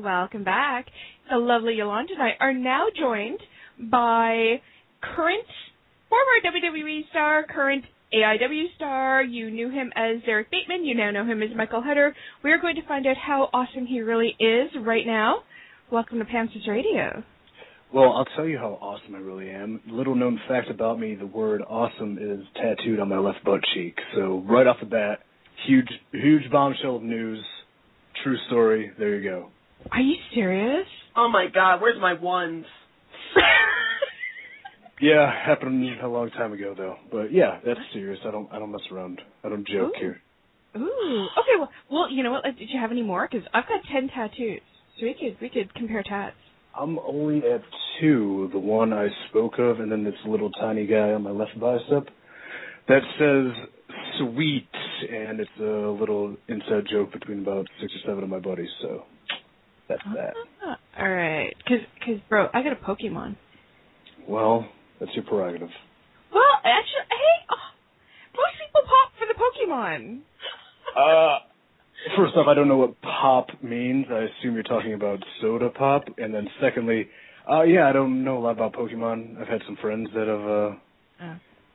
Welcome back. The lovely Yolanda and I are now joined by former WWE star, current AIW star. You knew him as Derrick Bateman. You now know him as Michael Hutter. We're going to find out how awesome he really is right now. Welcome to Panthers Radio. Well, I'll tell you how awesome I really am. Little known fact about me, the word awesome is tattooed on my left butt cheek. So right off the bat, huge bombshell of news. True story. There you go. Are you serious? Oh my God, where's my ones? Yeah, happened a long time ago though. But yeah, that's serious. I don't mess around. I don't joke here. Ooh. Okay. Well, you know what? Did you have any more? Because I've got 10 tattoos, so we could compare tats. I'm only at 2. The one I spoke of, and then this little tiny guy on my left bicep that says "sweet," and it's a little inside joke between about 6 or 7 of my buddies. So that's that. All right. Because bro, I got a Pokemon. Well, that's your prerogative. Well, actually, hey, most people pop for the Pokemon. First off, I don't know what pop means. I assume you're talking about soda pop. And then secondly, yeah, I don't know a lot about Pokemon. I've had some friends that have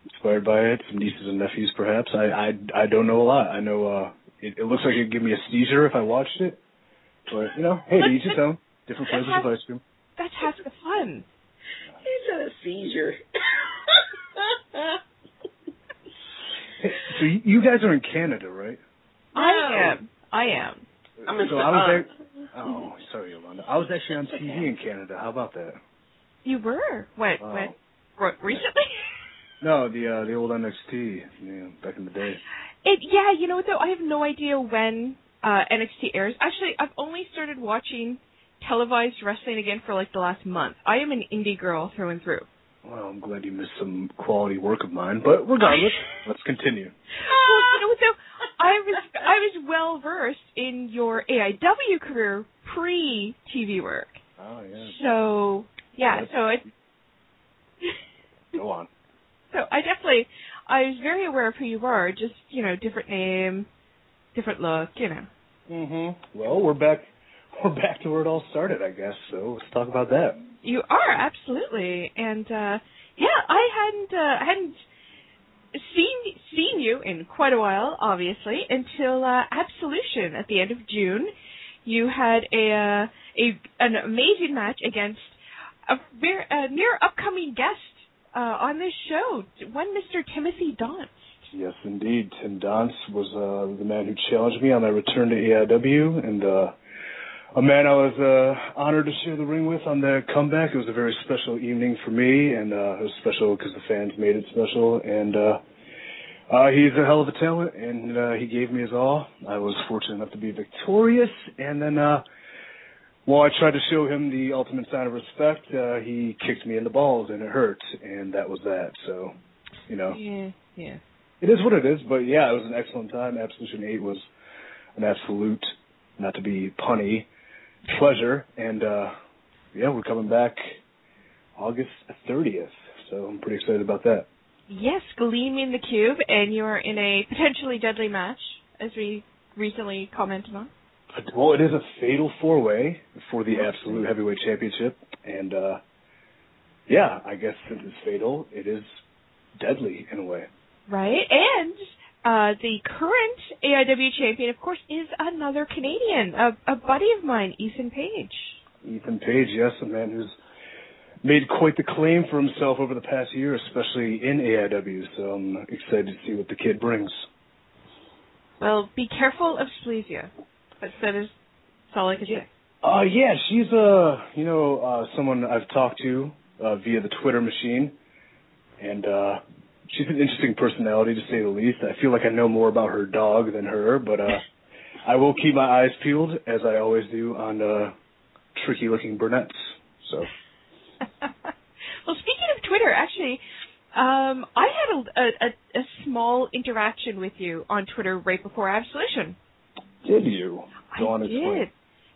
inspired by it, some nieces and nephews perhaps. I don't know a lot. I know it looks like it'd give me a seizure if I watched it. But, you know, hey, to each his own. Different flavors of ice cream. That's half the fun. He's had a seizure. Hey, so you guys are in Canada, right? I am. I'm in Oh, sorry, Yolanda. I was actually on TV in Canada. How about that? You were? What recently? No, the old NXT, back in the day. Yeah, you know what, though? I have no idea when NXT airs. Actually, I've only started watching televised wrestling again for, like, the last month. I am an indie girl through and through. Well, I'm glad you missed some quality work of mine, but regardless, let's continue. Well, you know what, though? I was well versed in your AIW career pre-TV work. Oh yeah. So yeah, Go on. So I was very aware of who you are. Just different name, different look. Mhm. Well, we're back to where it all started, I guess. So let's talk about that. You are absolutely, and yeah, I hadn't seen you in quite a while, obviously, until Absolution at the end of June. You had an amazing match against a near upcoming guest on this show, one Mr. Timothy Donst. Yes, indeed. Tim Donst was the man who challenged me on my return to AIW, and a man I was honored to share the ring with on the comeback. It was a very special evening for me, and it was special because the fans made it special. And he's a hell of a talent, and he gave me his all. I was fortunate enough to be victorious, and then while I tried to show him the ultimate sign of respect, he kicked me in the balls, and it hurt, and that was that. So, Yeah. It is what it is, but yeah, it was an excellent time. Absolution 8 was an absolute, not to be punny, pleasure, and yeah, we're coming back August 30th, so I'm pretty excited about that. Yes, Gleaming the Cube, and you're in a potentially deadly match, as we recently commented on. Well, it is a fatal 4-way for the Absolute Heavyweight Championship, and yeah, I guess since it's fatal, it is deadly in a way. Right, and the current AIW champion, of course, is another Canadian, a buddy of mine, Ethan Page. Ethan Page, yes, a man who's made quite the claim for himself over the past year, especially in AIW, so I'm excited to see what the kid brings. Well, be careful of Splesia. That's all I can say. Yeah, she's, someone I've talked to via the Twitter machine, and she's an interesting personality, to say the least. I feel like I know more about her dog than her, but I will keep my eyes peeled, as I always do, on tricky-looking brunettes. So. Well, speaking of Twitter, actually, I had a small interaction with you on Twitter right before Absolution. Did you? Go on, explain.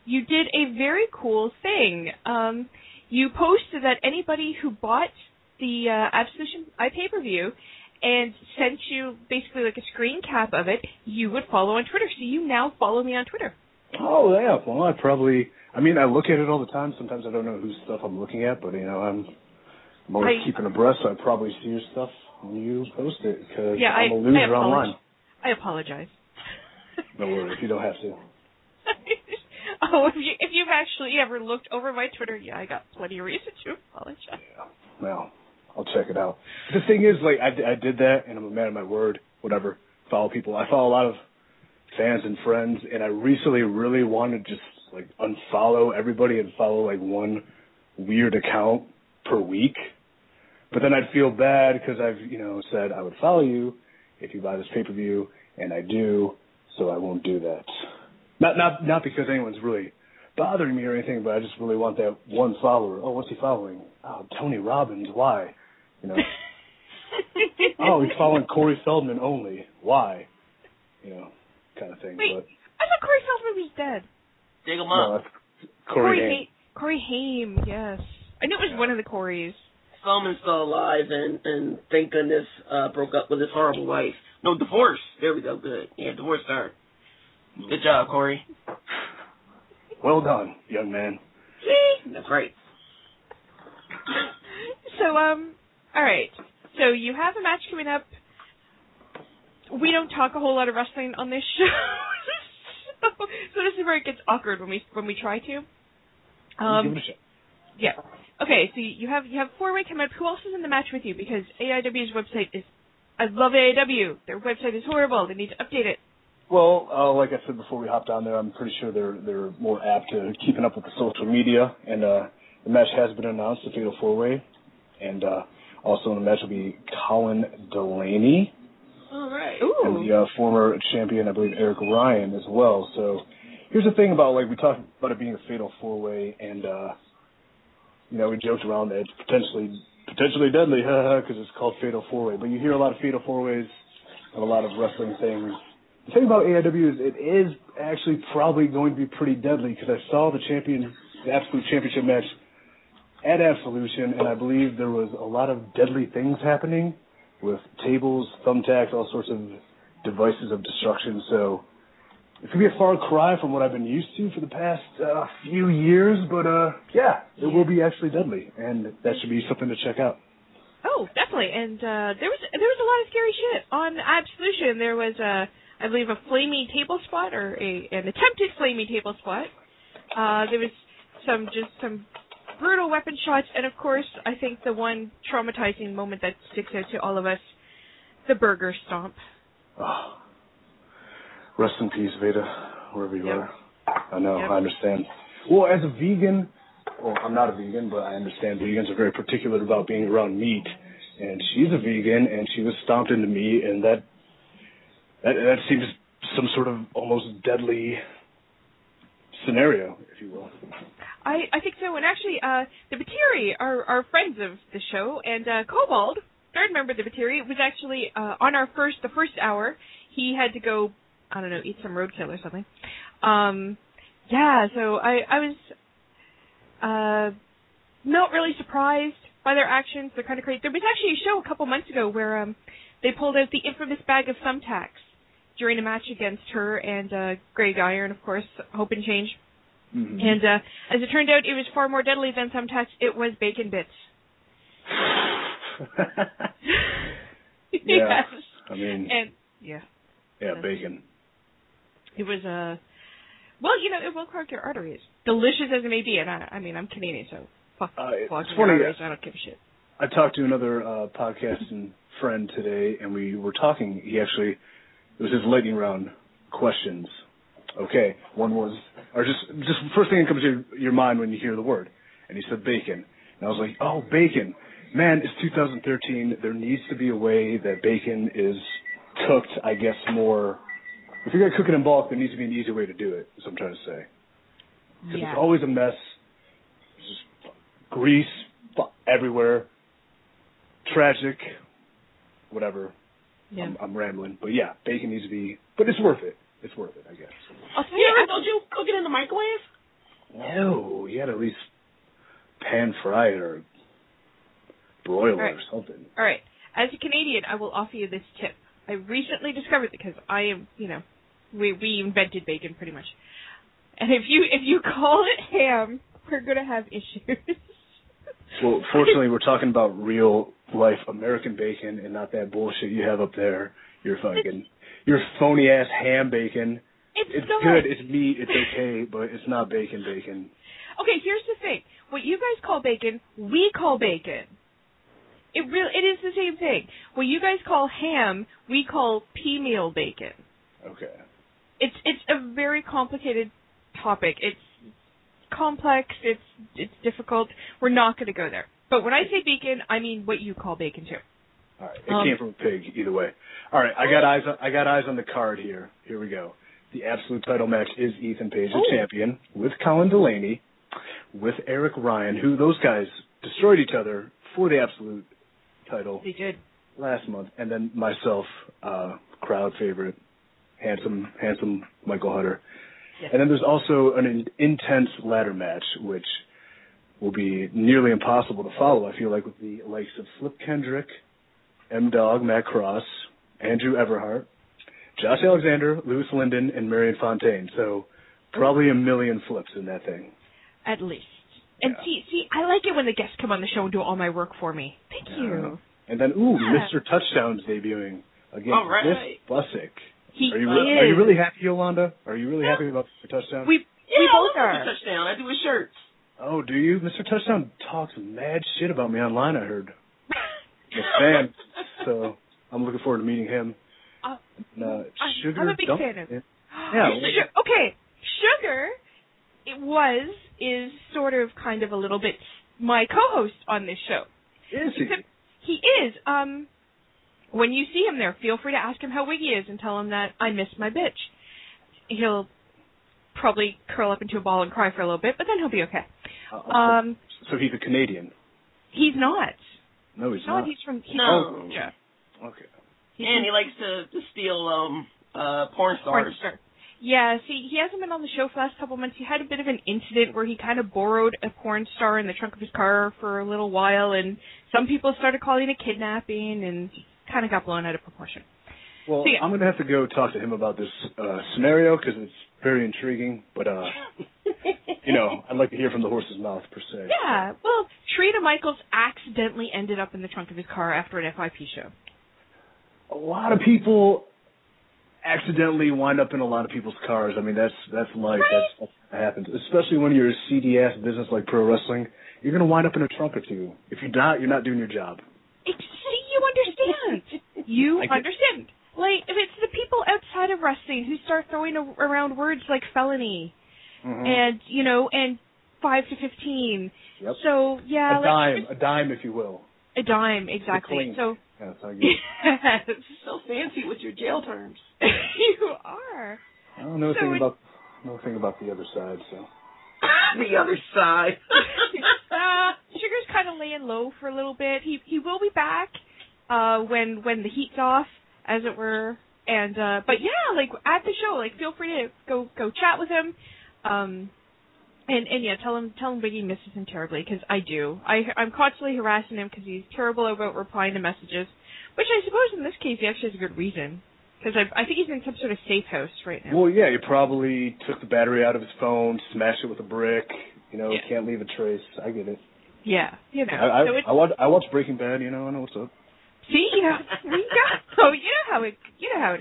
You did a very cool thing. You posted that anybody who bought the Absolution pay-per-view and sent you basically like a screen cap of it, you would follow on Twitter. So you now follow me on Twitter. Oh, yeah. Well, I look at it all the time. Sometimes I don't know whose stuff I'm looking at, but, I'm always keeping abreast, so I probably see your stuff when you post it, because I'm a loser online. I apologize. No worries. You don't have to. If you've actually ever looked over my Twitter, I got plenty of reason to apologize. Yeah. Well, I'll check it out. The thing is, I did that, and I'm a man of my word. Whatever. Follow people. I follow a lot of fans and friends, and I recently really wanted to just unfollow everybody and follow one weird account per week. But then I'd feel bad because I've said I would follow you if you buy this pay-per-view, and I do, so I won't do that. Not because anyone's really bothering me or anything, but I just really want that one follower. Oh, what's he following? Oh, Tony Robbins. Why? Oh, he's following Corey Feldman only. Why? Kind of thing. Wait, but I thought Corey Feldman was dead. Dig him no, up. that's Corey Haim. Corey Haim, yes. I knew it was one of the Corys. Feldman's still alive, and thank goodness broke up with his horrible wife. No, divorce. There we go. Good. Yeah, divorced her. Good job, Corey. Well done, young man. See? That's right. So, all right. So you have a match coming up. We don't talk a whole lot of wrestling on this show, so this is where it gets awkward when we try to. Give it a shot. Yeah. Okay. So you have 4-way coming up. Who else is in the match with you? Because AIW's website is. I love AIW. Their website is horrible. They need to update it. Well, like I said before we hopped on there, I'm pretty sure they're more apt to keeping up with the social media, and the match has been announced, the Fatal 4-Way, and also in the match will be Colin Delaney. All right. And the former champion, I believe, Eric Ryan as well. So here's the thing about, we talked about it being a Fatal 4-Way, and, we joked around that it's potentially deadly, because it's called Fatal 4-Way. But you hear a lot of Fatal 4-Ways and a lot of wrestling things. The thing about AIW is it is actually probably going to be pretty deadly, because I saw the Absolute Championship match at Absolution, and I believe there was a lot of deadly things happening with tables, thumbtacks, all sorts of devices of destruction. So it could be a far cry from what I've been used to for the past few years, but it will be actually deadly, and that should be something to check out. Oh, definitely. And there was a lot of scary shit on Absolution. There was I believe a flaming table spot, or an attempted flaming table spot. There was some brutal weapon shots, and of course, I think the one traumatizing moment that sticks out to all of us, the burger stomp. Oh. Rest in peace, Veda, wherever you are. I know, I understand. Well, as a vegan, I'm not a vegan, but I understand vegans are very particular about being around meat, and she's a vegan, and she was stomped into meat, and that seems some sort of almost deadly scenario, if you will. I think so, and actually, the Batiri are friends of the show, and Cobalt, third member of the Batiri, was actually on the first hour. He had to go, I don't know, eat some roadkill or something. So I was not really surprised by their actions. They're kind of crazy. There was actually a show a couple months ago where they pulled out the infamous bag of thumbtacks during a match against her and Greg Iron, of course, Hope and Change. Mm-hmm. And as it turned out, it was far more deadly than thumbtacks. It was bacon bits. Yeah. Yes. I mean... Yeah, bacon. It was, it will clog your arteries. Delicious as it may be, and I'm Canadian, so fuck clogging your arteries, I don't give a shit. I talked to another podcasting friend today, and we were talking. It was his lightning round questions. Okay, one was, or just first thing that comes to your mind when you hear the word, and he said bacon, and I was like, oh, bacon. Man, it's 2013. There needs to be a way that bacon is cooked, I guess, more. If you're going to cook it in bulk, there needs to be an easy way to do it, is what I'm trying to say. Because it's always a mess. It's just grease everywhere. Tragic. Whatever. Yeah. I'm rambling. But yeah, bacon needs to be... But it's worth it. It's worth it, I guess. Don't you cook it in the microwave? No. You got to at least pan fry it or broil it or something. All right. As a Canadian, I will offer you this tip. I recently discovered it because I am, we invented bacon pretty much. And if you call it ham, we're gonna have issues. Well, fortunately, we're talking about real life American bacon and not that bullshit you have up there. Your phony ass ham bacon. It's good. It's meat. It's okay, but it's not bacon. Okay, here's the thing. What you guys call bacon, we call bacon. It is the same thing. What you guys call ham, we call pea meal bacon. Okay. It's a very complicated topic. It's complex. It's difficult. We're not going to go there. But when I say bacon, I mean what you call bacon too. All right. It came from a pig. Either way. All right. I got eyes on the card here. Here we go. The absolute title match is Ethan Page, the champion, with Colin Delaney, with Eric Ryan, who those guys destroyed each other for the absolute title. They did. Last month. And then myself, crowd favorite, handsome Michael Hutter. Yes. And then there's also an intense ladder match, which will be nearly impossible to follow, I feel like, with the likes of Flip Kendrick, M-Dog, Matt Cross, Andrew Everhart, Josh Alexander, Louis Linden, and Marion Fontaine. So probably a million flips in that thing. At least. And see, I like it when the guests come on the show and do all my work for me. Thank you. And then, Mr. Touchdown's debuting against Biff Busick. Are you really happy, Yolanda? Are you really happy about Mr. Touchdown? We both are. Mr. Touchdown. I do his shirts. Oh, do you? Mr. Touchdown talks mad shit about me online, I heard. I'm a fan, so I'm looking forward to meeting him. Sugar, I'm a big fan of him. Yeah. Okay, Sugar, is sort of kind of a little bit my co-host on this show. Is he? He is. When you see him there, feel free to ask him how Wiggy is and tell him that I miss my bitch. He'll probably curl up into a ball and cry for a little bit, but then he'll be okay. So he's a Canadian? He's not. No, he's not. He's from Georgia. Okay. And he likes to steal porn stars. Yeah, see, he hasn't been on the show for the last couple months. He had a bit of an incident where he kind of borrowed a porn star in the trunk of his car for a little while, and some people started calling it kidnapping, and kind of got blown out of proportion. Well, so, I'm going to have to go talk to him about this scenario because it's very intriguing, but, I'd like to hear from the horse's mouth, per se. Yeah, well, Trina Michaels accidentally ended up in the trunk of his car after an FIP show. A lot of people accidentally wind up in a lot of people's cars. I mean, that's life. Right? That's what happens. Especially when you're a seedy-ass business like pro wrestling. You're going to wind up in a trunk or two. If you're not, you're not doing your job. See, you understand. You understand. Like, if it's the people outside of wrestling who start throwing around words like felony and 5 to $15. Yep. So, yeah. A dime, if you will. A dime, exactly. So, yeah, that's how you yes. So fancy with your jail terms. You are. I don't know anything about the other side, so. The other side. Sugar's kind of laying low for a little bit. He will be back when the heat's off, as it were. And but yeah, like at the show, like feel free to go chat with him. And yeah, tell him Biggie misses him terribly, because I do. I'm constantly harassing him because he's terrible about replying to messages, which I suppose in this case he actually has a good reason, because I think he's in some sort of safe house right now. Well, yeah, he probably took the battery out of his phone, smashed it with a brick. Can't leave a trace. I get it. Yeah, I watch Breaking Bad. I know what's up. See, you know how it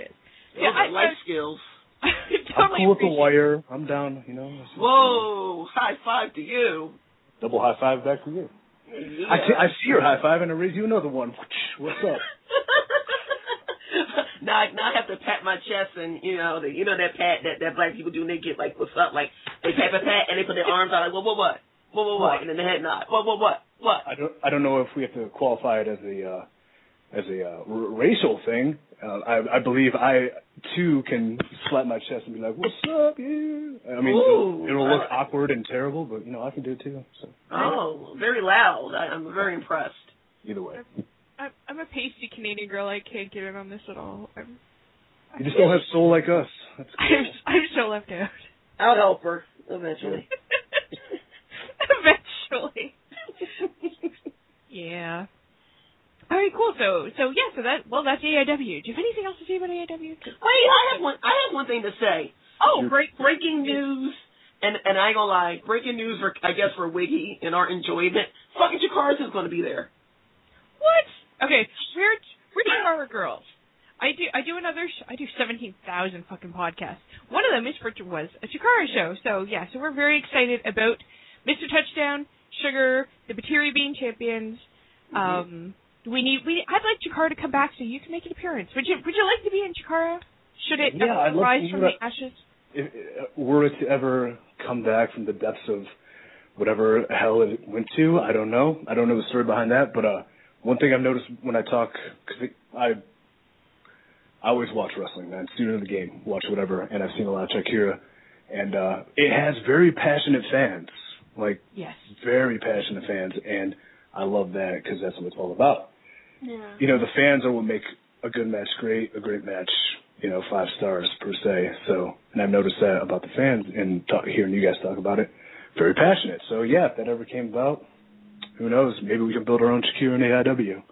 is. Those are life skills. I'm cool with the wire. I'm down, Whoa! High five to you. Double high five back to you. Yeah. I see your high five and I raise you another one. What's up? Now I have to pat my chest and that pat that black people do when they get like what's up, like they pat and they put their arms out like what, and then the head nod. What? I don't know if we have to qualify it as a racial thing. I believe I too can slap my chest and be like, "What's up, you?" I mean, it'll look awkward and terrible, but I can do it too. So. Oh, very loud. I'm very impressed. Either way. I'm a pasty Canadian girl. I can't get in on this at all. You just don't have soul like us. That's cool. I'm so left out. I'll help her eventually. Eventually. Yeah. All right, cool. So that's AIW. Do you have anything else to say about AIW? Wait, I have one thing to say. Oh, breaking news. And I ain't gonna lie, breaking news for Wiggy and our enjoyment, fucking Jakara's is gonna be there. What? Okay, we're Chikara girls. I do 17,000 fucking podcasts. One of them was a Chikara show. So yeah, so we're very excited about Mr. Touchdown, Sugar, the Batiri Bean Champions. I'd like Chikara to come back so you can make an appearance. Would you like to be in Chikara? Should it rise from the ashes? If were it to ever come back from the depths of whatever hell it went to, I don't know. I don't know the story behind that, but one thing I've noticed when I talk, because I always watch wrestling, man, student of the game, watch whatever, and I've seen a lot of Shakira, and it has very passionate fans, very passionate fans, and I love that because that's what it's all about. Yeah. You know, the fans are what make a good match great, a great match, 5 stars per se. So, and I've noticed that about the fans and hearing you guys talk about it, very passionate. So yeah, if that ever came about, who knows? Maybe we can build our own Shakira and AIW.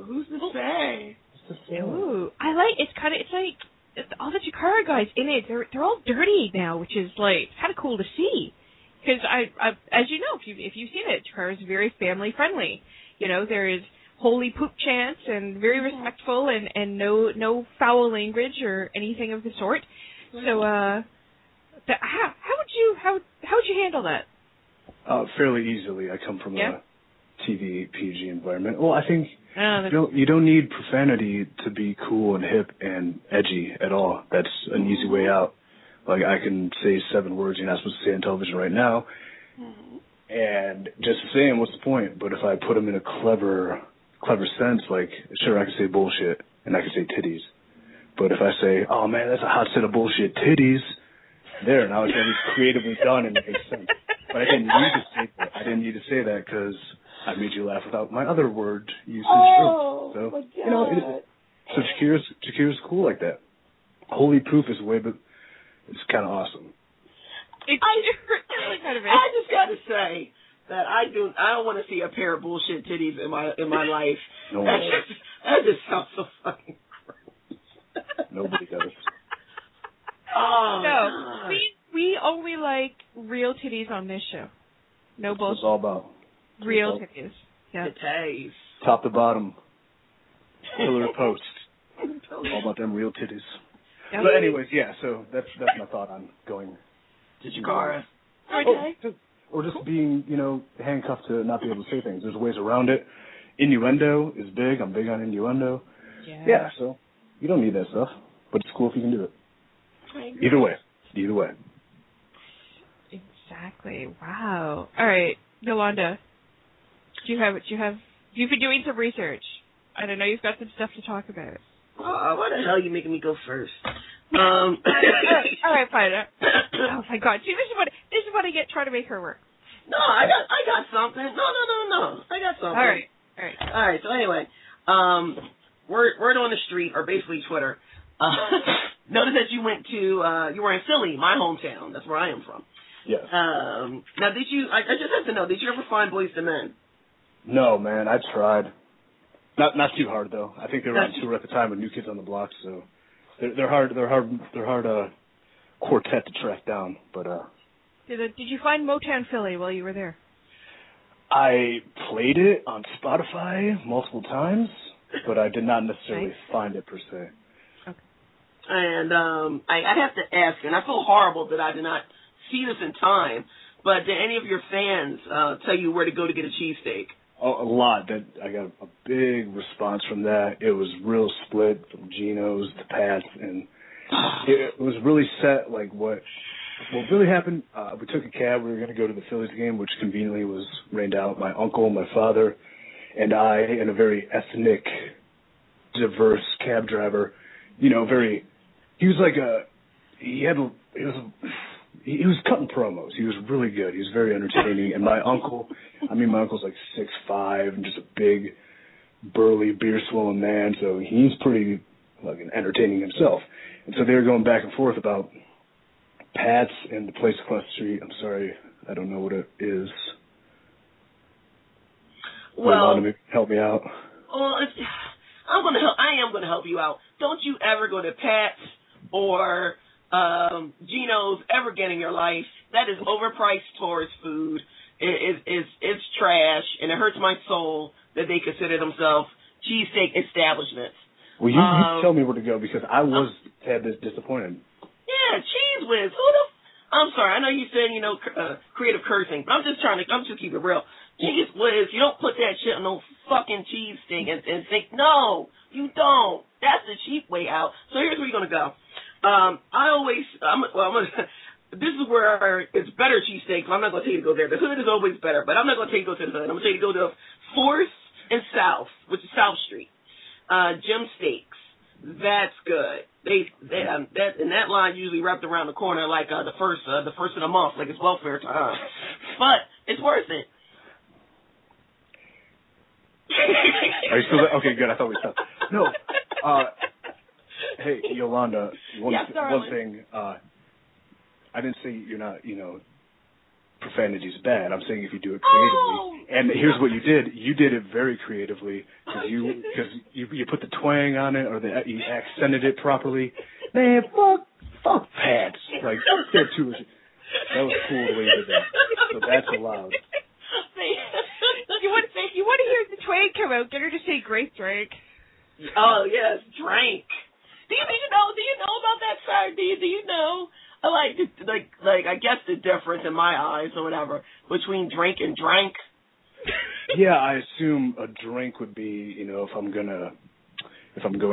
Who's to say? Ooh, it's like all the Chikara guys in it. They're all dirty now, which is like kind of cool to see. Because I as you know, if you've seen it, Chikara is very family friendly. There is holy poop chants and very respectful and no foul language or anything of the sort. So how would you handle that? Fairly easily. I come from a TV PG environment. Well, I think you don't need profanity to be cool and hip and edgy at all. That's an easy way out. Like, I can say 7 words you're not supposed to say on television right now, and just saying, what's the point? But if I put them in a clever sense, like, sure, I can say bullshit, and I can say titties. But if I say, oh, man, that's a hot set of bullshit titties, now it's at least creatively done and it makes sense. But I didn't need to say that. I didn't need to say that because I made you laugh without my other word usage. So, my God. So Shakira's cool like that. Holy proof is it's kind of awesome. It really kind of is. I just got to say that I don't want to see a pair of bullshit titties in my life. No that just sounds so fucking gross. Nobody does. Oh, no, we only like real titties on this show. No bullshit. It's all about real titties. Yeah. Titties. Top to bottom. Pillar to post. All about them real titties. Yep. But anyways, yeah. So that's my thought on going to Chikara. Or just being, handcuffed to not be able to say things. There's ways around it. Innuendo is big. I'm big on innuendo. Yeah. So you don't need that stuff, but it's cool if you can do it. Either way. Exactly. Wow. All right, Yolanda. You've been doing some research. I don't know. You've got some stuff to talk about. Why the hell are you making me go first? All right, fine. Oh my God! See, this is what I get trying to make her work. No, I got something. No. I got something. All right. So anyway, word on the street, or basically Twitter. Notice that you were in Philly, my hometown. That's where I am from. Yes. Now, I just have to know, did you ever find Boys to Men? No, man. I tried. Not too hard though. I think they were on tour at the time with New Kids on the Block, so they're hard quartet to track down. But did you find Motown Philly while you were there? I played it on Spotify multiple times, but I did not necessarily find it per se. Okay. And I have to ask, and I feel horrible that I did not see this in time, but did any of your fans tell you where to go to get a cheesesteak? Oh, a lot. I got a big response from that. It was real split from Geno's to Pat's, and it was really set like what really happened. We took a cab. We were going to go to the Phillies game, which conveniently was rained out. My uncle, my father, and I, and a very ethnic, diverse cab driver. He was cutting promos. He was really good. He was very entertaining. And my uncle's like 6'5" and just a big, burly, beer-swilling man, so he's pretty entertaining himself. And so they were going back and forth about Pat's and the place across the street. I'm sorry, I don't know what it is. Well, help me out. Well, I am going to help you out. Don't you ever go to Pat's or Geno's ever get in your life. That is overpriced tourist food. It's trash, and it hurts my soul that they consider themselves cheesesteak establishments. Well, you tell me where to go because I was tad disappointed. Yeah, Cheese Whiz. I'm sorry. I know you said creative cursing, but I'm just keeping it real. Cheese Whiz. You don't put that shit on no fucking cheesesteak and think no, you don't. That's the cheap way out. So here's where you're gonna go. This is where it's better cheesesteak. I'm not going to tell you to go there. The hood is always better, but I'm not going to tell you to go to the hood. I'm going to tell you to go to 4th and South, which is South Street. Jim Steaks. That's good. That line usually wrapped around the corner like the first of the month, like it's welfare time. But it's worth it. Are you still there? Okay, good. I thought we stopped. No. Hey, Yolanda. One thing. I didn't say you're not, profanity is bad. I'm saying if you do it creatively. And here's what you did. You did it very creatively because you put the twang on it or you accented it properly. Man, fuck Pats. Like, that was cool the way you did that. So that's allowed. You want to hear the twang come out, get her to say great drink. Oh, yes, drank. Do you know about that, sir? Do you know? I guess the difference in my eyes or whatever between drink and drank. Yeah, I assume a drink would be, if I'm going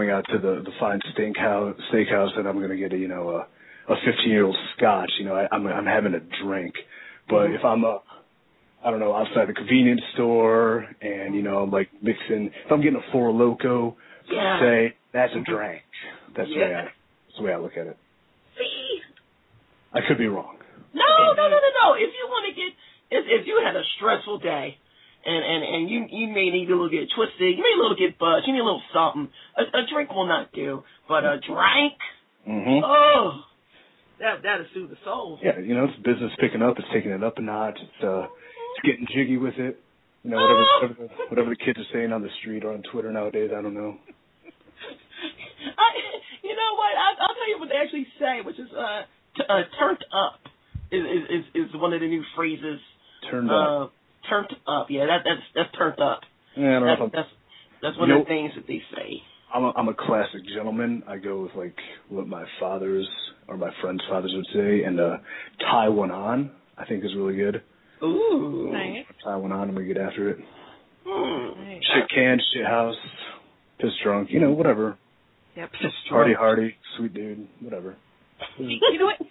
out to the fine steakhouse and I'm gonna get a 15-year-old scotch, I'm having a drink. But if I'm outside the convenience store and I'm like mixing, if I'm getting a Four Loko, say that's a drink. That's the way I look at it. See? I could be wrong. No. If you had a stressful day and you may need a little get twisted, you may need a little get buzzed, you need a little something, a drink will not do. But a drink, that'll soothe the soul. Yeah, it's business picking up, it's taking it up a notch, it's getting jiggy with it. Whatever the kids are saying on the street or on Twitter nowadays, I don't know. You know what? I'll tell you what they actually say, which is turned up is one of the new phrases. Turned up. Turned up. Yeah, that's turned up. Yeah, I don't know that's one of the things that they say. I'm a classic gentleman. I go with what my fathers or my friends' fathers would say, and tie one on. I think is really good. Ooh, nice. Tie one on and we get after it. Nice. Shit can, shit house, piss drunk, whatever. Yep. Hardy, sweet dude, whatever. You know what?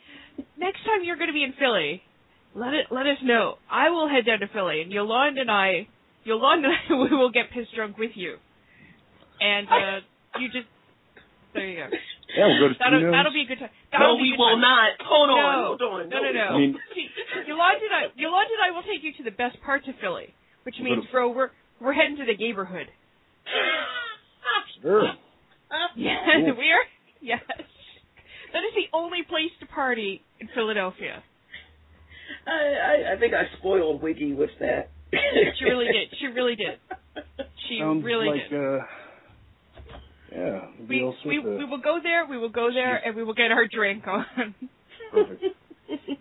Next time you're going to be in Philly, let us know. I will head down to Philly, and Yolanda and I, we will get pissed drunk with you. And there you go. Yeah, we'll go to That'll be a good time. No, we will not. Hold on. No. I mean, Yolanda and I will take you to the best parts of Philly, which means, bro, we're heading to the neighborhood. Sure. Yes, we are. Yes. That is the only place to party in Philadelphia. I think I spoiled Wiggy with that. She really did. She really did. Yeah. We will go there. We will go there, and we will get our drink on. Perfect.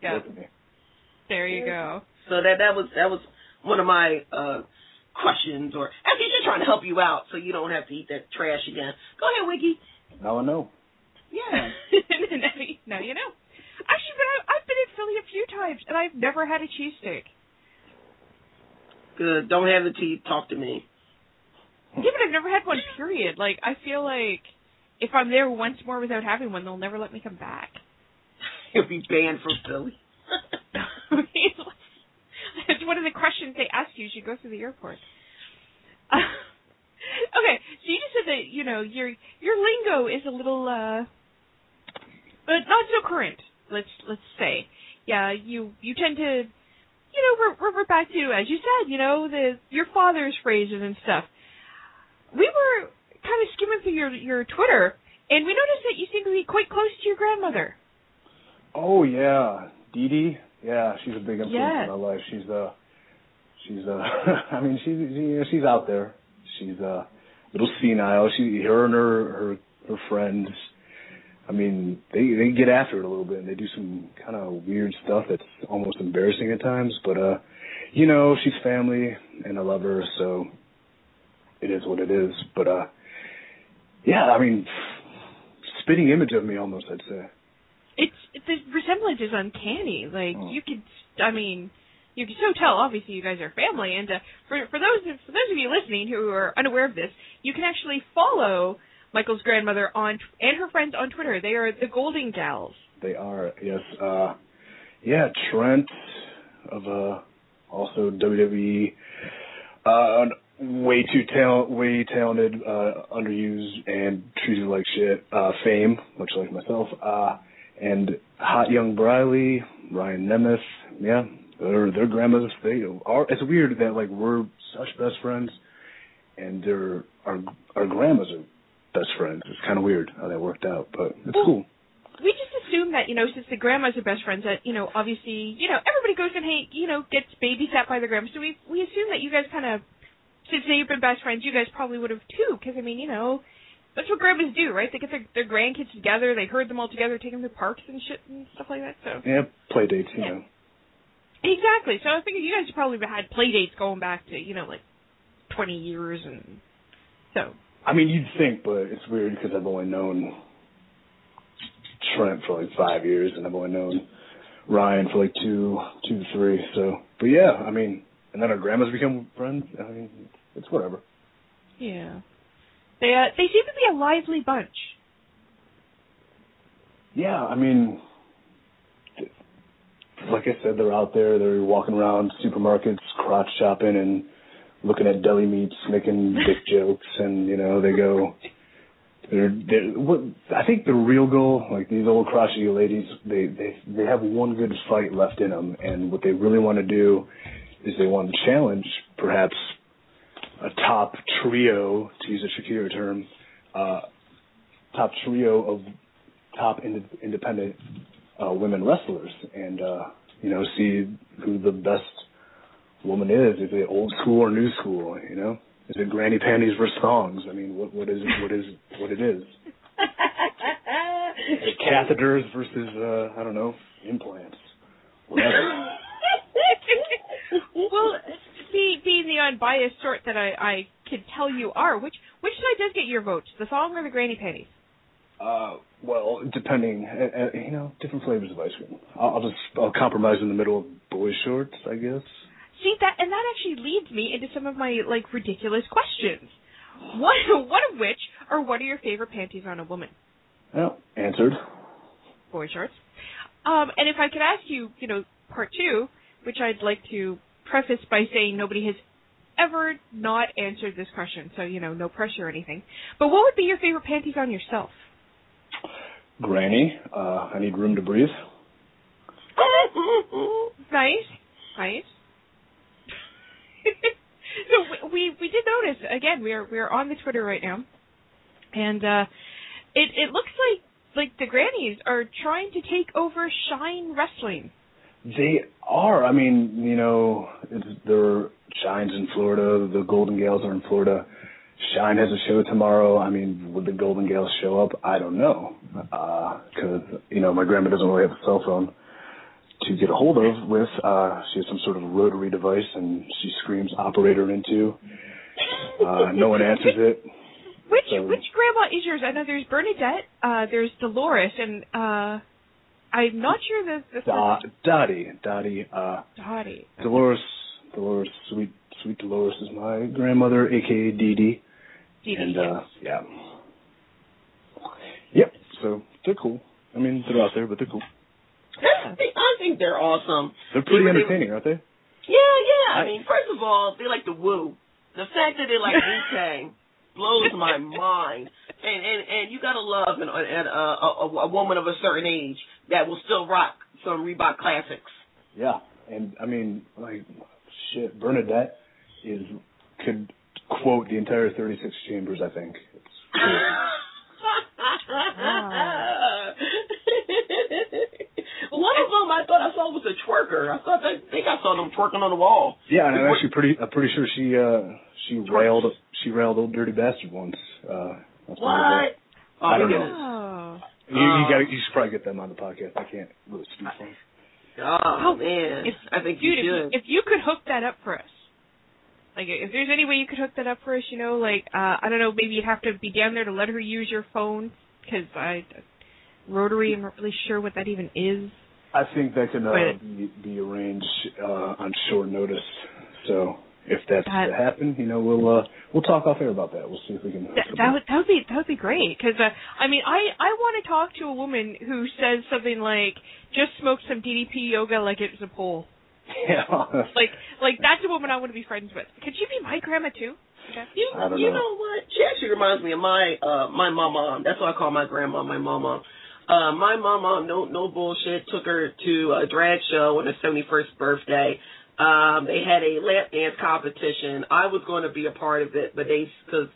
Yeah. There you go. So that was one of my questions, or actually just trying to help you out so you don't have to eat that trash again. Go ahead, Wiggy. Now I know. Yeah. Now you know. Actually, but I've been in Philly a few times, and I've never had a cheesesteak. Good. Don't have the tea. Talk to me. Yeah, but I've never had one, period. I feel like if I'm there once more without having one, they'll never let me come back. You'll be banned from Philly. It's one of the questions they ask you as you go through the airport. Okay, so you just said that, your lingo is a little, not so current, let's say. Yeah, you tend to, revert back to, as you said, your father's phrases and stuff. We were kind of skimming through your Twitter, and we noticed that you seem to be quite close to your grandmother. Oh, yeah. Dee Dee? Yeah, she's a big influence in my life. She's I mean, she's out there. She's a little senile. Her and her friends, I mean, they get after it a little bit, and they do some kind of weird stuff that's almost embarrassing at times. But, you know, she's family, and I love her, so it is what it is. But, yeah, I mean, spitting image of me almost, I'd say. The resemblance is uncanny. Like, you could so tell, obviously, you guys are family. And for those of you listening who are unaware of this, you can actually follow Michael's grandmother and her friends on Twitter. They are the Golden Gals. They are, yes. Yeah, Trent of also WWE, way talented, underused, and treated like shit. Fame, much like myself. And Hot Young Briley, Ryan Nemeth, yeah, their grandmothers. They are. It's weird that like we're such best friends, and our grandmas are best friends. It's kind of weird how that worked out, but it's cool. We just assume that, you know, since the grandmas are best friends, that, you know, obviously, you know, everybody goes and, gets babysat by their grandmas. So we assume that you guys kind of, since they've been best friends, you guys probably would have too, because, I mean, you know, that's what grandmas do, right? They get their grandkids together, they herd them all together, take them to parks and shit and stuff like that, so. Yeah, play dates, you know. Exactly. So I think you guys probably had play dates going back to, you know, like 20 years and so. I mean, you'd think, but it's weird because I've only known Trent for like 5 years, and I've only known Ryan for like two to three. So, but yeah, I mean, and then our grandmas become friends. I mean, it's whatever. Yeah, they seem to be a lively bunch. Yeah, I mean, like I said, they're out there. They're walking around supermarkets, crotch shopping, and looking at deli meats, making dick jokes, and you know they go. I think the real goal, like these old crotchety ladies, they have one good fight left in them, and what they really want to do is they want to challenge perhaps a top trio, to use a Shakira term, top trio of top independent women wrestlers, and you know, see who the best woman is. Is it old school or new school? You know, is it granny panties versus thongs? I mean, what is it is? Is it catheters versus I don't know, implants? Whatever. Well, being the unbiased sort that I could tell you are, which side does get your votes, the thong or the granny panties? Well, depending, you know, different flavors of ice cream. I'll compromise in the middle of boy shorts, I guess. See, that actually leads me into some of my, like, ridiculous questions. One of which are, what are your favorite panties on a woman? Well, answered. Boy shorts. And if I could ask you, you know, part two, which I'd like to preface by saying nobody has ever not answered this question, so, you know, no pressure or anything. But what would be your favorite panties on yourself? Granny, I need room to breathe. Nice. So we did notice, again, we're on the Twitter right now, and it looks like the grannies are trying to take over Shine Wrestling. They are. I mean, you know, there Shine's in Florida. The Golden Gals are in Florida. Shine has a show tomorrow. I mean, would the Golden Gals show up? I don't know. Because, you know, my grandma doesn't really have a cell phone to get a hold of with. She has some sort of rotary device, and she screams operator into. No one answers it. Which grandma is yours? I know there's Bernadette, there's Dolores, and I'm not sure the Dottie. Dottie. Dolores, sweet Dolores is my grandmother, a.k.a. Dee Dee. And, yeah. Yep, so they're cool. I mean, they're out there, but they're cool. I think they're awesome. They're pretty entertaining, aren't they? Yeah. I mean, first of all, they like to woo. The fact that they like Wu-Tang blows my mind. And you gotta love a woman of a certain age that will still rock some Reebok classics. Yeah, and I mean, like, shit, Bernadette could quote the entire 36 Chambers, I think. It's cool. One of them I thought I saw was a twerker. I think I saw them twerking on the wall. Yeah, and I'm actually pretty sure she railed old Dirty Bastard once. What? I don't know. You should probably get them on the podcast. I can't really speak for them. Oh, man. I think you should. If you could hook that up for us. Like, if there's any way you could hook that up for us, like, I don't know, maybe you'd have to be down there to let her use your phone, because Rotary, I'm not really sure what that even is. I think that can be arranged on short notice. So if that's to happen, we'll talk off air about that. We'll see if we can. That would be great, because I want to talk to a woman who says something like, "Just smoke some DDP yoga like it was a pole." Yeah. like that's a woman I want to be friends with. Could she be my grandma too? Okay. You know what? She actually reminds me of my mama. That's what I call my grandma, my mama. My mama, no bullshit, took her to a drag show on her 71st birthday. They had a lap dance competition. I was going to be a part of it, but because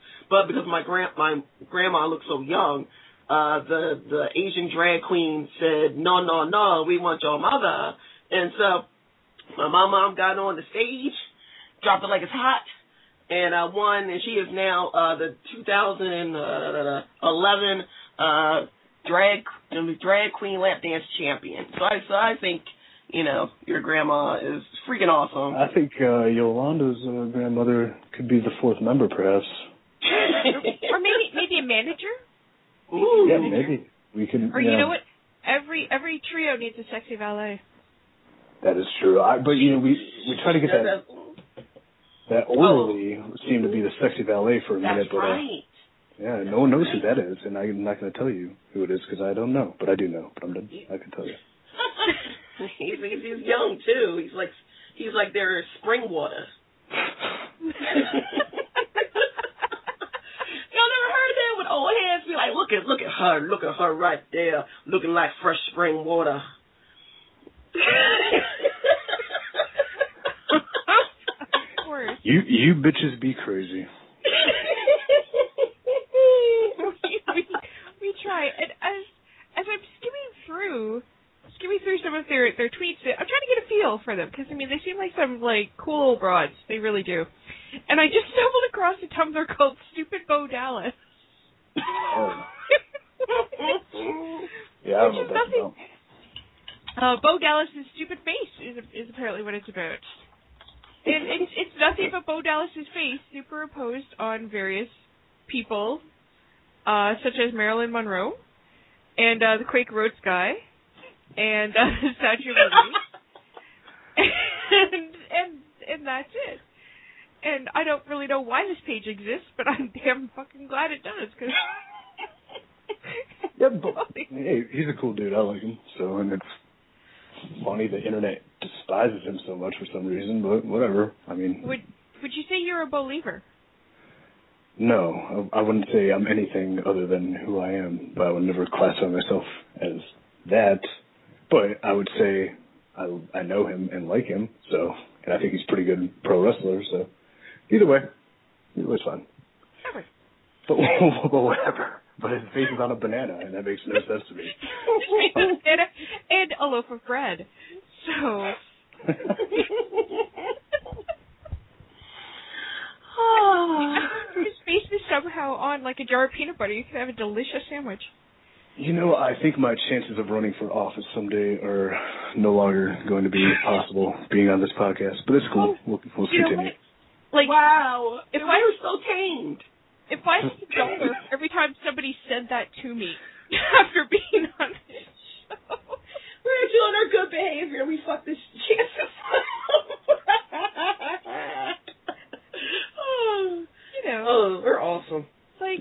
my grandma looked so young, the Asian drag queen said, no, we want your mother. And so my mom got on the stage, dropped it like it's hot, and won. And she is now the 2011 drag queen lap dance champion. So I think, your grandma is freaking awesome. I think Yolanda's grandmother could be the fourth member, perhaps. Or maybe a manager. Ooh, yeah, maybe we can. Or you know what? Every trio needs a sexy valet. That is true. But we try to get that orderly seemed to be the sexy valet for a minute. That's right. Yeah, no one knows who that is, and I'm not going to tell you who it is because I don't know, but I do know. But I can tell you. He's young too. He's like their spring water. Y'all never heard that when old heads be like, look at her right there, looking like fresh spring water. You bitches be crazy. we try. And as I'm skimming through some of their tweets, I'm trying to get a feel for them because they seem like some cool old broads. They really do. And I just stumbled across a Tumblr called Stupid Bo Dallas. Oh. Yeah, I don't know what that's about. Bo Dallas's stupid face is apparently what it's about. And it's nothing but Bo Dallas's face superimposed on various people, such as Marilyn Monroe, and the Quaker Oats guy, and the Statue of Liberty. and that's it. And I don't really know why this page exists, but I'm damn fucking glad it does, because... Yeah, but hey, he's a cool dude. I like him. So, and it's funny the internet despises him so much for some reason, but whatever. Would you say you're a believer? No, I wouldn't say I'm anything other than who I am, but I would never classify myself as that. But I would say I know him and like him, so, and I think he's a pretty good pro wrestler, so either way it's fine. Never. But whatever. But his face is on a banana, and that makes no sense to me. His face is on a banana and a loaf of bread. So... His face is somehow on like a jar of peanut butter. You could have a delicious sandwich. I think my chances of running for office someday are no longer going to be possible being on this podcast. But it's cool. We'll continue. Wow. If I were so tamed. If I had a dollar every time somebody said that to me after being on this show. We're doing our good behavior. We fucked this chances up. We're awesome. We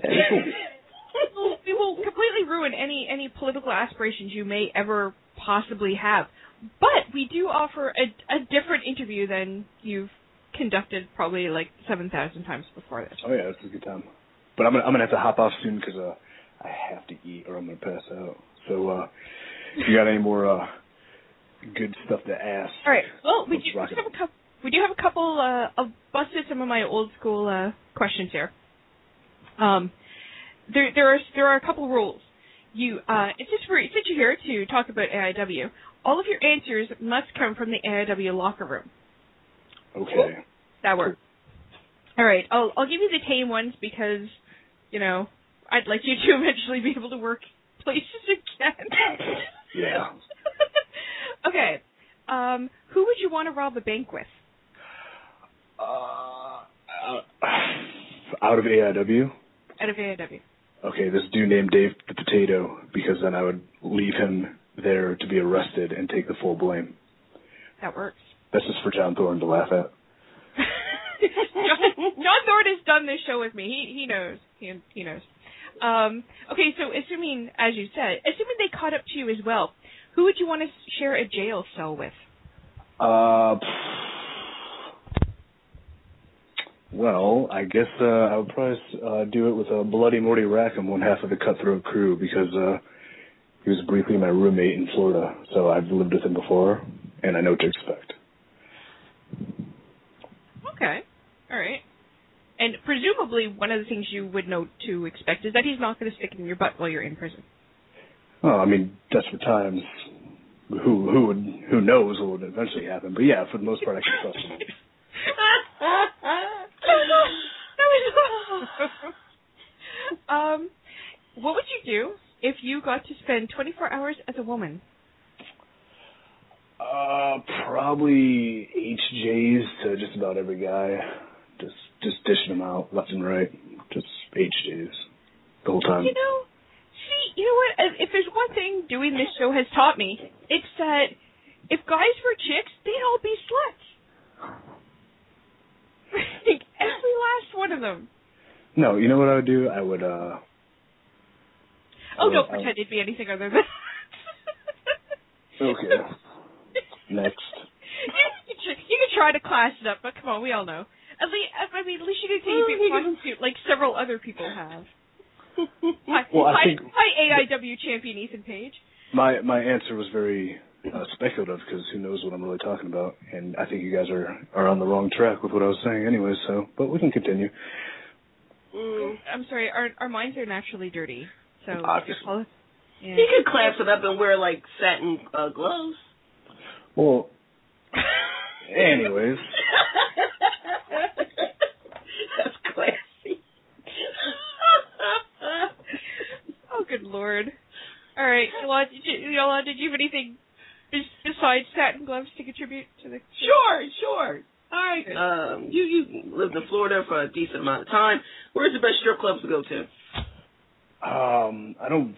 will completely ruin any political aspirations you may ever possibly have. But we do offer a different interview than you've conducted probably 7,000 times before this. Oh yeah, it's a good time. But I'm gonna have to hop off soon because I have to eat or I'm gonna pass out. So if you got any more good stuff to ask? All right. Well, we do have a couple. I've busted some of my old school questions here. There are a couple rules. Since you're here to talk about AIW, all of your answers must come from the AIW locker room. Okay. That works. All right. I'll give you the tame ones because, I'd like you to eventually be able to work places again. Yeah. Okay. Who would you want to rob a bank with? Out of AIW? Out of AIW. Okay, this dude named Dave the Potato, because then I would leave him there to be arrested and take the full blame. That works. That's just for John Thorne to laugh at. John Thorne has done this show with me. He knows. He knows. Okay, so assuming, as you said, assuming they caught up to you as well, who would you want to share a jail cell with? Well, I guess I would probably do it with Bloody Morty Rackham, one half of the Cutthroat crew, because he was briefly my roommate in Florida, so I've lived with him before, and I know what to expect. Okay. All right. And presumably one of the things you would know to expect is that he's not going to stick it in your butt while you're in prison. Well, I mean, desperate times, who knows what would eventually happen, but yeah, for the most part, I can trust him. What would you do if you got to spend 24 hours as a woman? Probably HJs to just about every guy. Just dishing them out left and right. Just HJs the whole time. You know what? If there's one thing doing this show has taught me, it's that if guys were chicks, they'd all be sluts. Like, every last one of them. No, you know what I would do? I would, don't pretend it'd be anything other than Okay. Next. You can try to class it up, but come on, we all know. At least you can say you'd be a prostitute like several other people have. Hi, AIW champion Ethan Page. My answer was very speculative, because who knows what I'm really talking about, and I think you guys are on the wrong track with what I was saying anyway, so, but we can continue. I'm sorry, our minds are naturally dirty, so... Obviously. Yeah. You could clasp it up and wear, like, satin gloves. Well, anyways. That's classy. Oh, good Lord. All right, Yola, did you have anything besides satin gloves to contribute to the... Sure. All right. You lived in Florida for a decent amount of time. Where's the best strip clubs to go to? I don't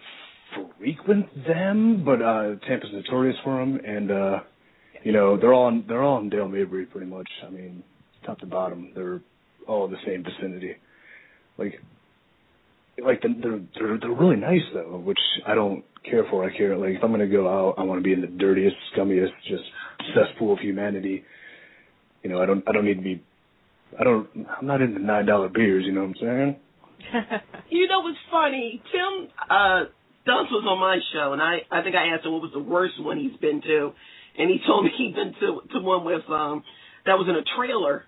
frequent them, but Tampa's notorious for them, and they're all in Dale Mabry pretty much. I mean, top to bottom, they're all in the same vicinity. They're really nice though, which I don't care for. I care, like, if I'm gonna go out, I want to be in the dirtiest, scummiest, just cesspool of humanity. I don't need to be. I'm not into $9 beers. You know what I'm saying? You know what's funny? Tim Dunce was on my show, and I think I asked him what was the worst one he's been to, and he told me he'd been to one with that was in a trailer.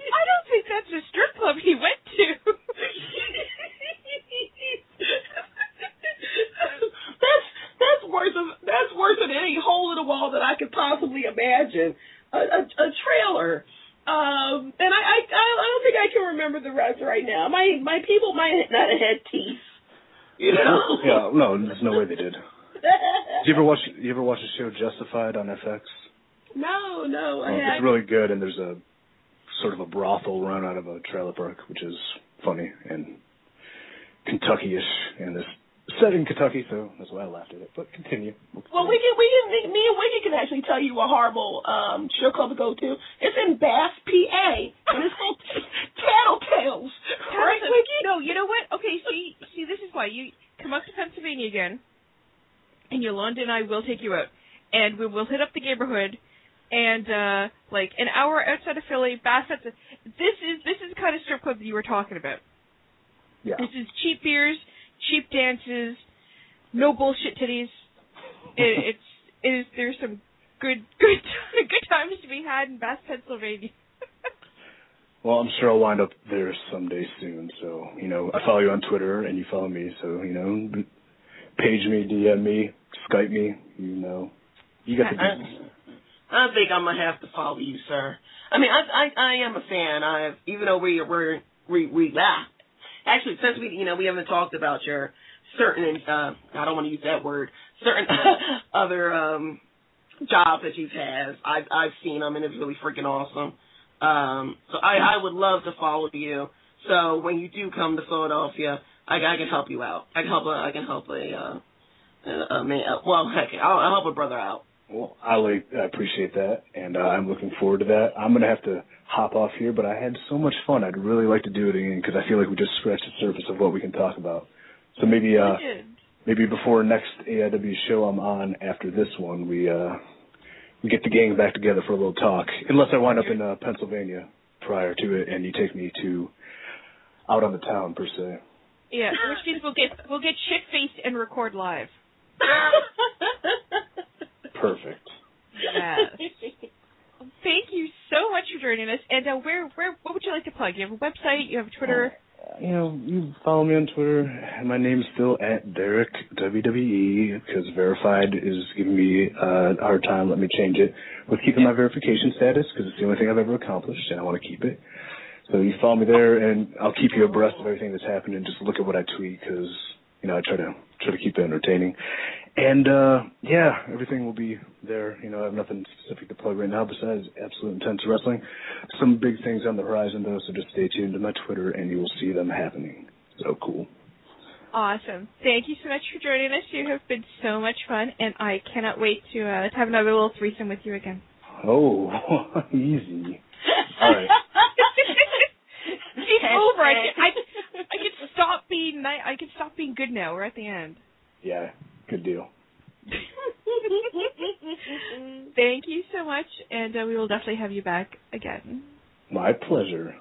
I don't think that's a strip club he went to. That's worse than any hole in the wall that I could possibly imagine. A trailer. And I don't think I can remember the rest right now. My people might not have had teeth. Yeah, no, there's no way they did. Did you ever watch the show Justified on FX? No, it's really good, and there's a sort of a brothel run out of a trailer park, which is funny and Kentucky-ish, and it's set in Kentucky, so that's why I laughed at it. But continue. Well, me and Wiggy can actually tell you a horrible strip club to go to. It's in Bath, PA, and it's called Tattletales. Right, Wiggy? No, you know what? Okay, see, this is why you come up to Pennsylvania again, and Yolanda and I will take you out, and we will hit up the neighborhood. And like an hour outside of Philly, Bath. This is the kind of strip club that you were talking about. Yeah. This is cheap beers, cheap dances, no bullshit titties. There's some good times to be had in Bath, Pennsylvania. Well, I'm sure I'll wind up there someday soon. So I follow you on Twitter and you follow me. So page me, DM me, Skype me. You got the business. I think I'm gonna have to follow you, sir. I mean, I am a fan. Even though Actually, since we haven't talked about your certain, I don't want to use that word, certain other jobs that you've had. I've seen them, and it's really freaking awesome. So I would love to follow you. So when you do come to Philadelphia, I can help you out. I can help a man. Well, heck, I'll help a brother out. Well, I appreciate that, and I'm looking forward to that. I'm going to have to hop off here, but I had so much fun. I'd really like to do it again because I feel like we just scratched the surface of what we can talk about. So maybe before next AIW show I'm on after this one, we get the gang back together for a little talk. Unless I wind up in Pennsylvania prior to it, and you take me out on the town per se. Yeah, in which case we'll get shit faced and record live. Perfect. Yes. Thank you so much for joining us. And what would you like to plug? You have a website? You have a Twitter? You follow me on Twitter. My name's still at Derrick WWE because Verified is giving me a hard time. Let me change it. With keeping my verification status because it's the only thing I've ever accomplished, and I want to keep it. So you follow me there, and I'll keep you abreast of everything that's happening. Just look at what I tweet because I try to keep it entertaining. And everything will be there. I have nothing specific to plug right now besides Absolute Intense Wrestling. Some big things on the horizon though, so just stay tuned to my Twitter, and you will see them happening. So cool. Awesome. Thank you so much for joining us. You have been so much fun, and I cannot wait to have another little threesome with you again. Oh, easy. All right. It's over. I can stop being nice. I can stop being good now. We're at the end. Yeah, good deal. Thank you so much, and we will definitely have you back again. My pleasure.